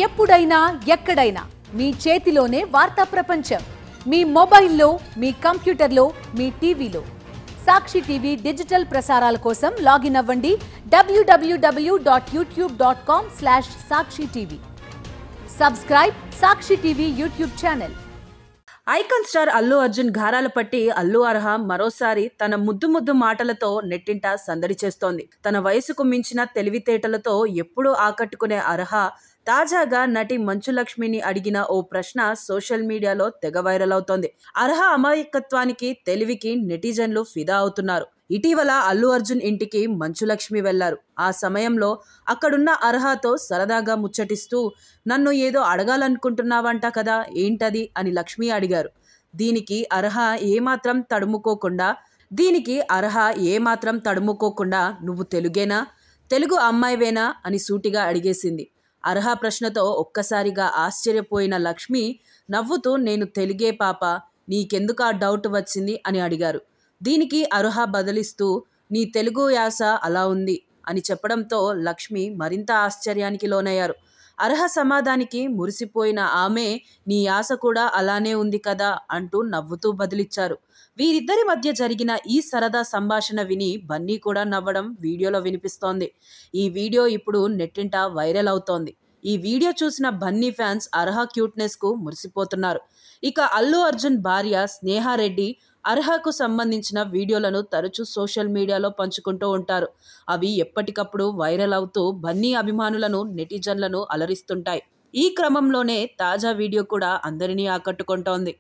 ఎప్పుడైనా ఎక్కడైనా మీ చేతిలోనే వార్తా ప్రపంచం. మీ మొబైల్లో, మీ కంప్యూటర్లో, మీ టీవీలో. సాక్షి టీవీ డిజిటల్ ప్రసారాల కోసం లాగిన్ అవ్వండి www.youtube.com/sakshi-tv. Subscribe Sakshi TV YouTube channel. Icon star Allu Arjun గారాల పట్టి అల్లు అర్హ మరోసారి తన ముద్దు మాటలతో నెట్టింట సందడి చేస్తోంది. తన వయసుకు మించిన తెలివితేటలతో ఎప్పుడూ ఆకట్టుకునే అర్హ తాజాగా నటి మంచు లక్ష్మిని అడిగిన ఓ ప్రశ్న సోషల్ మీడియాలో తెగ వైరల్ అవుతోంది. అర్హ అమాయకత్వానికి, తెలివికి నెటిజన్లు ఫిదా అవుతున్నారు. ఇటీవల అల్లు అర్జున్ ఇంటికి మంచు లక్ష్మి వెళ్లారు. ఆ సమయంలో అక్కడున్న అర్హతో సరదాగా ముచ్చటిస్తూ, నన్ను ఏదో అడగాలనుకుంటున్నావంట కదా, ఏంటది అని లక్ష్మి అడిగారు. దీనికి అర్హ ఏమాత్రం తడుముకోకుండా నువ్వు తెలుగేనా, తెలుగు అమ్మాయివేనా అని సూటిగా అడిగేసింది. అర్హ ప్రశ్నతో ఒక్కసారిగా ఆశ్చర్యపోయిన లక్ష్మి నవ్వుతూ, నేను తెలుగే పాప, నీకెందుకు ఆ డౌట్ వచ్చింది అని అడిగారు. దీనికి అర్హ బదిలిస్తూ, నీ తెలుగు యాస అలా ఉంది అని చెప్పడంతో లక్ష్మి మరింత ఆశ్చర్యానికి లోనయ్యారు. అర్హ సమాధానికి మురిసిపోయిన ఆమె, నీ యాస కూడా అలానే ఉంది కదా అంటూ నవ్వుతూ బదిలిచ్చారు. వీరిద్దరి మధ్య జరిగిన ఈ సరదా సంభాషణ విని బన్నీ కూడా నవ్వడం వీడియోలో వినిపిస్తోంది. ఈ వీడియో ఇప్పుడు నెట్టింట వైరల్ అవుతోంది. ఈ వీడియో చూసిన బన్నీ ఫ్యాన్స్ అర్హ క్యూట్నెస్ కు మురిసిపోతున్నారు. ఇక అల్లు అర్జున్ భార్య స్నేహారెడ్డి అర్హకు సంబంధించిన వీడియోలను తరచూ సోషల్ మీడియాలో పంచుకుంటూ ఉంటారు. అవి ఎప్పటికప్పుడు వైరల్ అవుతూ బన్నీ అభిమానులను, నెటిజన్లను అలరిస్తుంటాయి. ఈ క్రమంలోనే తాజా వీడియో కూడా అందరినీ ఆకట్టుకుంటోంది.